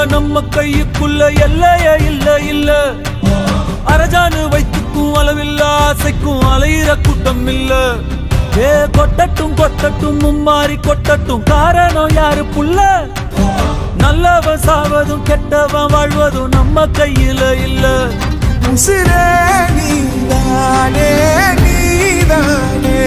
நம்ம கையுக்குள்ள எல்லைய இல்ல இல்ல. அரஜானு வைத்துக்கும் அளவில்ல, ஆசைக்கும் அலையிற கூட்டம் இல்ல. ஏ கொட்டட்டும் கொட்டட்டும் மும்மாறி கொட்டட்டும், காரணம் யாரு புள்ள? நல்லவன் சாவதும் கெட்டவன் வாழ்வதும் நம்ம கையில இல்ல. உசிரே நீதானே நீதானே